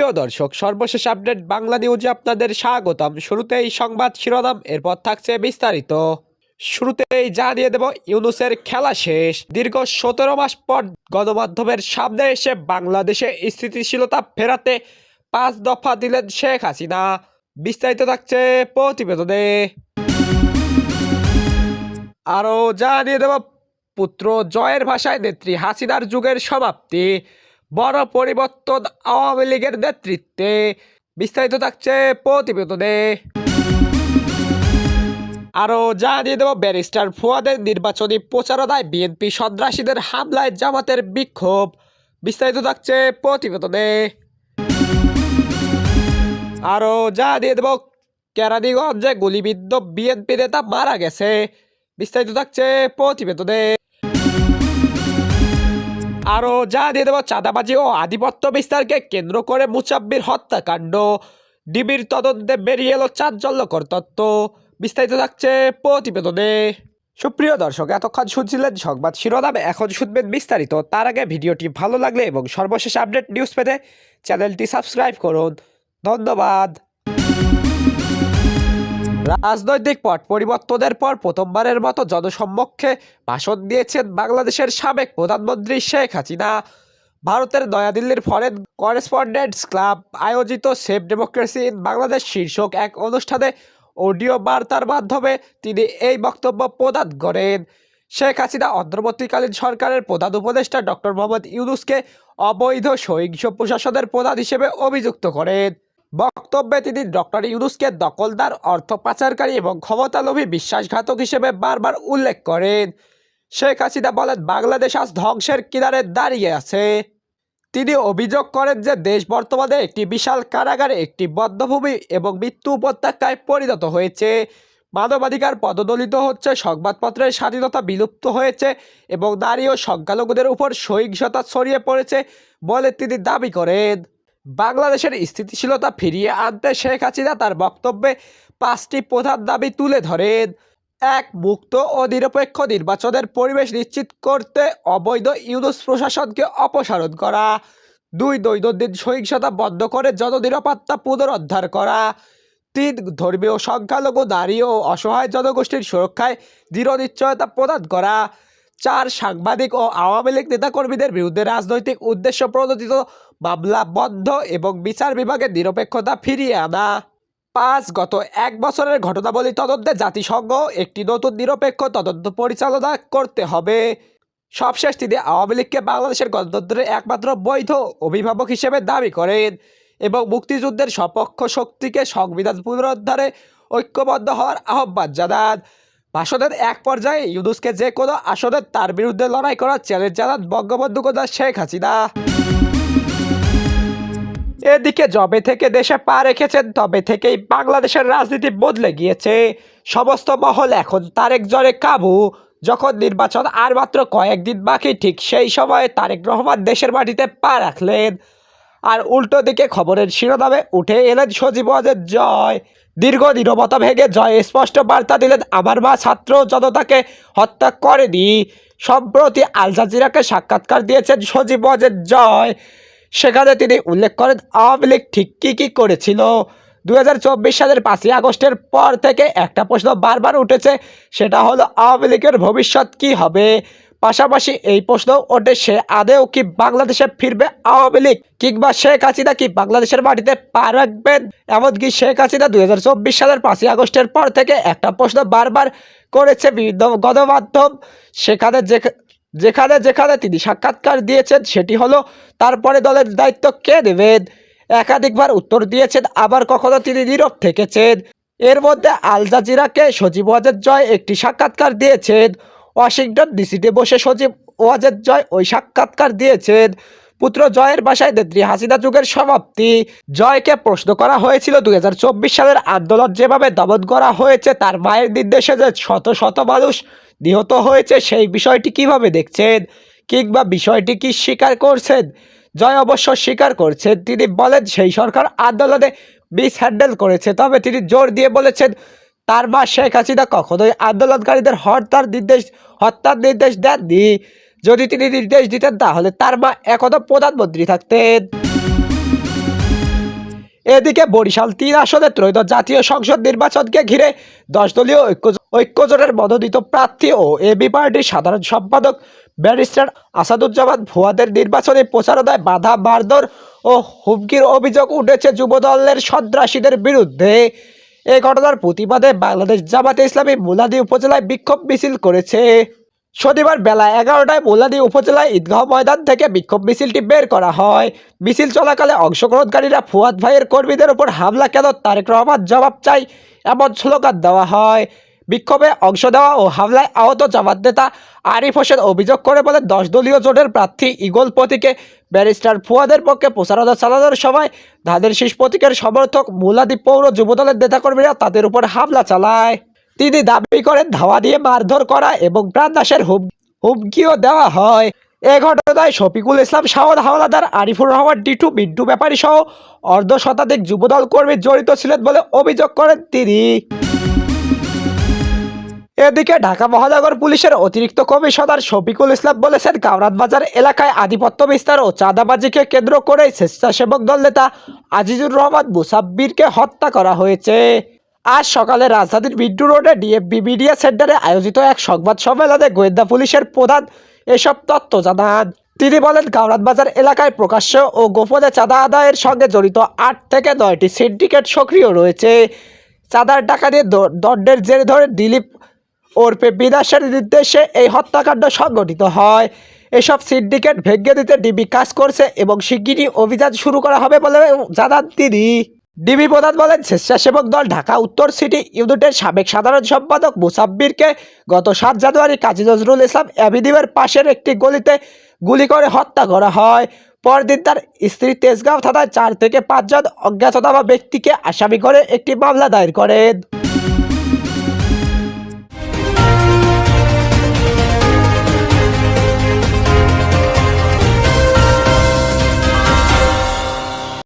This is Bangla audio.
সুপ্রিয় দর্শক, সর্বশেষ আপডেট বাংলা নিউজে আপনাদের স্বাগতম। শুরুতেই সংবাদ শিরোনাম, এরপর থাকছে বিস্তারিত। শুরুতেই জানিয়ে দেব, ইউনূসের খেলা শেষ। দীর্ঘ 17 মাস পর গণমাধ্যমের সামনে এসে বাংলাদেশে স্থিতিশীলতা ফেরাতে 5 দফা দিলেন শেখ হাসিনা। বিস্তারিত থাকছে প্রতিবেদনে। আরও জানিয়ে দেব, পুত্র জয়ের ভাষায় নেত্রী হাসিনার যুগের সমাপ্তি, বড় পরিবর্তন আওয়ামী লীগের নেতৃত্বে। বিস্তারিত থাকছে প্রতিবেদনে। আরও জানিয়ে দেব, ব্যারিস্টার ফুয়াদের নির্বাচনী প্রচারণায় বিএনপি সন্ত্রাসীদের হামলায় জামাতের বিক্ষোভ। বিস্তারিত থাকছে প্রতিবেদনে। আরও জানিয়ে দেব, কেরানীগঞ্জে গুলিবিদ্ধ বিএনপি নেতা মারা গেছে। বিস্তারিত থাকছে প্রতিবেদনে। আরও জানিয়ে দেব, চাঁদাবাজি ও আধিপত্য বিস্তারকে কেন্দ্র করে মুসাব্বির হত্যাকাণ্ড, ডিবির তদন্তে বেরিয়ে এলো চাঞ্চল্যকর তথ্য। বিস্তারিত থাকছে প্রতিবেদনে। সুপ্রিয় দর্শক, এতক্ষণ শুনছিলেন সংবাদ শিরোনাম, এখন শুনবেন বিস্তারিত। তার আগে ভিডিওটি ভালো লাগলে এবং সর্বশেষ আপডেট নিউজ পেতে চ্যানেলটি সাবস্ক্রাইব করুন। ধন্যবাদ। রাজনৈতিক পট পরিবর্তনের পর প্রথমবারের মতো জনসম্মুখে ভাষণ দিয়েছেন বাংলাদেশের সাবেক প্রধানমন্ত্রী শেখ হাসিনা। ভারতের নয়াদিল্লির ফরেন করেসপন্ডেন্টস ক্লাব আয়োজিত সেভ ডেমোক্রেসি ইন বাংলাদেশ শীর্ষক এক অনুষ্ঠানে অডিও বার্তার মাধ্যমে তিনি এই বক্তব্য প্রদান করেন। শেখ হাসিনা অন্তর্বর্তীকালীন সরকারের প্রধান উপদেষ্টা ডক্টর মোহাম্মদ ইউনূসকে অবৈধ সহিংস প্রশাসনের প্রধান হিসেবে অভিযুক্ত করেন। বক্তব্যে তিনি ডক্টর ইউনূসকে দখলদার, অর্থ পাচারকারী এবং ক্ষমতালোভী বিশ্বাসঘাতক হিসেবে বারবার উল্লেখ করেন। শেখ হাসিনা বলেন, বাংলাদেশ আজ ধ্বংসের কিনারে দাঁড়িয়ে আছে। তিনি অভিযোগ করেন যে দেশ বর্তমানে একটি বিশাল কারাগারে, একটি বদ্ধভূমি এবং মৃত্যু উপত্যকায় পরিণত হয়েছে। মানবাধিকার পদদলিত হচ্ছে, সংবাদপত্রের স্বাধীনতা বিলুপ্ত হয়েছে এবং নারী ও সংখ্যালঘুদের উপর সহিংসতা ছড়িয়ে পড়েছে বলে তিনি দাবি করেন। বাংলাদেশের স্থিতিশীলতা ফিরিয়ে আনতে শেখ হাসিনা তার বক্তব্যে 5টি প্রধান দাবি তুলে ধরেন। 1. মুক্ত ও নিরপেক্ষ নির্বাচনের পরিবেশ নিশ্চিত করতে অবৈধ ইউনূস প্রশাসনকে অপসারণ করা। 2. দৈনন্দিন সহিংসতা বন্ধ করে জননিরাপত্তা পুনরুদ্ধার করা। 3. ধর্মীয় সংখ্যালঘু, নারী ও অসহায় জনগোষ্ঠীর সুরক্ষায় দৃঢ় নিশ্চয়তা প্রদান করা। 4. সাংবাদিক ও আওয়ামী লীগ নেতাকর্মীদের বিরুদ্ধে রাজনৈতিক উদ্দেশ্য প্রণোদিত মামলা বন্ধ এবং বিচার বিভাগের নিরপেক্ষতা ফিরিয়ে আনা। 5. গত 1 বছরের ঘটনাবলী তদন্তে জাতিসংঘ একটি নতুন নিরপেক্ষ তদন্ত পরিচালনা করতে হবে। সবশেষ তিনি আওয়ামী লীগকে বাংলাদেশের গণতন্ত্রের একমাত্র বৈধ অভিভাবক হিসেবে দাবি করেন এবং মুক্তিযুদ্ধের সপক্ষ শক্তিকে সংবিধান পুনরুদ্ধারে ঐক্যবদ্ধ হওয়ার আহ্বান জানান। ভাষণের এক পর্যায়ে ইউনূসকে যে কোনো আসনে তার বিরুদ্ধে লড়াই করার চ্যালেঞ্জ জানান বঙ্গবন্ধু কন্যা শেখ হাসিনা। এদিকে যবে থেকে দেশে পা রেখেছেন তবে থেকেই বাংলাদেশের রাজনীতি বদলে গিয়েছে। সমস্ত মহল এখন তারেক জোরে কাবু। যখন নির্বাচন আর মাত্র কয়েকদিন বাকি, ঠিক সেই সময়ে তারেক রহমান দেশের মাটিতে পা রাখলেন। আর উল্টো দিকে খবরের শিরোনামে উঠে এলেন সজীব ওয়াজেদ জয়। দীর্ঘ নীরবতা ভেঙে জয় স্পষ্ট বার্তা দিলেন, আমার মা ছাত্র জনতাকে হত্যা করেনি। সম্প্রতি আল জাজিরাকে সাক্ষাৎকার দিয়েছেন সজীব ওয়াজেদ জয়। সেখানে তিনি উল্লেখ করেন আওয়ামী লীগ ঠিক কী করেছিল। 2024 সালের 5ই আগস্টের পর থেকে একটা প্রশ্ন বারবার উঠেছে, সেটা হলো আওয়ামী লীগের ভবিষ্যৎ কী হবে। পাশাপাশি এই প্রশ্ন ওঠে, সে আদেও কি বাংলাদেশে ফিরবে আওয়ামী লীগ, কিংবা শেখ হাসিনা কি বাংলাদেশের মাটিতে পা রাখবেন। এমনকি শেখ হাসিনা 2024 সালের 5ই আগস্টের পর থেকে একটা প্রশ্ন বারবার করেছে বিভিন্ন গণমাধ্যম। যেখানে যেখানে তিনি সাক্ষাৎকার দিয়েছেন সেটি হলো, তারপরে দলের দায়িত্ব কে নেবেন। একাধিকবার উত্তর দিয়েছেন, আবার কখনো তিনি নীরব থেকেছেন। এর মধ্যে আল জাজিরাকে সজীব ওয়াজেদ জয় একটি সাক্ষাৎকার দিয়েছেন। ওয়াশিংটন ডিসিতে বসে সজীব ওয়াজেদ জয় ওই সাক্ষাৎকার দিয়েছেন। পুত্র জয়ের ভাষায় নেত্রী হাসিনা যুগের সমাপ্তি। জয়কে প্রশ্ন করা হয়েছিল, 2024 সালের আন্দোলন যেভাবে দমন করা হয়েছে, তার মায়ের নির্দেশে যে শত শত মানুষ নিহত হয়েছে, সেই বিষয়টি কিভাবে দেখছেন, কিংবা বিষয়টি কি স্বীকার করছেন। জয় অবশ্য স্বীকার করছেন। তিনি বলেন, সেই সরকার আন্দোলনে মিসহ্যান্ডেল করেছে। তবে তিনি জোর দিয়ে বলেছেন, তার মা শেখ হাসিনা কখনোই আন্দোলনকারীদের হত্যার নির্দেশ দেননি। যদি তিনি নির্দেশ দিতেন তাহলে তার মা এখনো প্রধানমন্ত্রী থাকতেন। এদিকে বরিশাল ৩ আসনে ত্রয়োদশ জাতীয় সংসদ নির্বাচনকে ঘিরে ১০ দলীয় ঐক্যজোটের মনোনীত প্রার্থী ও এবি পার্টির সাধারণ সম্পাদক ব্যারিস্টার আসাদুজ্জামান ভুঁইয়াদের নির্বাচনী প্রচারণায় বাধা, মারধর ও হুমকির অভিযোগ উঠেছে যুবদলের সন্ত্রাসীদের বিরুদ্ধে। এই ঘটনার প্রতিবাদে বাংলাদেশ জামাতে ইসলামী মুলাদী উপজেলায় বিক্ষোভ মিছিল করেছে। শনিবার বেলা ১১টায় মুলাদী উপজেলায় ঈদগাহ ময়দান থেকে বিক্ষোভ মিছিলটি বের করা হয়। মিছিল চলাকালে অংশগ্রহণকারীরা ফুয়াদ ভাইয়ের কর্মীদের উপর হামলা কেন, তারেক রহমান জবাব চাই, এমন স্লোগান দেওয়া হয়। বিক্ষোভে অংশ নেওয়া ও হামলায় আহত জামাত নেতা আরিফ হোসেন অভিযোগ করে বলেন, ১০ দলীয় জোটের প্রার্থী ইগল প্রতীকে ব্যারিস্টার ফুয়াদের পক্ষে প্রচারণা চালানোর সময় ধানের শীষ প্রতীকের সমর্থক মুলাদী পৌর যুবদলের নেতাকর্মীরা তাদের উপর হামলা চালায়। তিনি দাবি করেন ধাওয়া দিয়ে মারধর করা এবং প্রাণনাশের হুমকিও দেওয়া হয়। এ ঘটনায় শফিকুল ইসলাম শাওন হাওলাদার, আরিফুর রহমান টিটু, মিন্টু ব্যাপারী সহ অর্ধশতাধিক যুবদল কর্মী জড়িত ছিলেন বলে অভিযোগ করেন তিনি। এদিকে ঢাকা মহানগর পুলিশের অতিরিক্ত কমিশনার শফিকুল ইসলাম বলেছেন, কামরান বাজার এলাকায় আধিপত্য বিস্তার ও চাঁদাবাজিকে কেন্দ্র করে স্বেচ্ছাসেবক দল নেতা আজিজুর রহমান মুসাব্বিরকে হত্যা করা হয়েছে। আজ সকালে রাজধানীর মিন্টু রোডে ডিএফবি মিডিয়া সেন্টারে আয়োজিত এক সংবাদ সম্মেলনে গোয়েন্দা পুলিশের প্রধান এসব তথ্য জানান। তিনি বলেন, কামরান বাজার এলাকায় প্রকাশ্য ও গোপনে চাঁদা আদায়ের সঙ্গে জড়িত ৮ থেকে ৯টি সিন্ডিকেট সক্রিয় রয়েছে। চাঁদার টাকা দিয়ে দণ্ডের জের ধরে দিলীপ ওরফে বিনাশের নির্দেশে এই হত্যাকাণ্ড সংঘটিত হয়। এসব সিন্ডিকেট ভেঙে দিতে ডিবি কাজ করছে এবং শিগগিরই অভিযান শুরু করা হবে বলে জানান তিনি। ডিবি প্রধান বলেন, স্বেচ্ছাসেবক দল ঢাকা উত্তর সিটি ইউনিটের সাবেক সাধারণ সম্পাদক মুসাব্বিরকে গত ৭ জানুয়ারি কাজী নজরুল ইসলাম অ্যাভিনিউয়ের পাশের একটি গলিতে গুলি করে হত্যা করা হয়। পরদিন তার স্ত্রী তেজগাঁও থানায় ৪ থেকে ৫ জন অজ্ঞাতনামা ব্যক্তিকে আসামি করে একটি মামলা দায়ের করেন।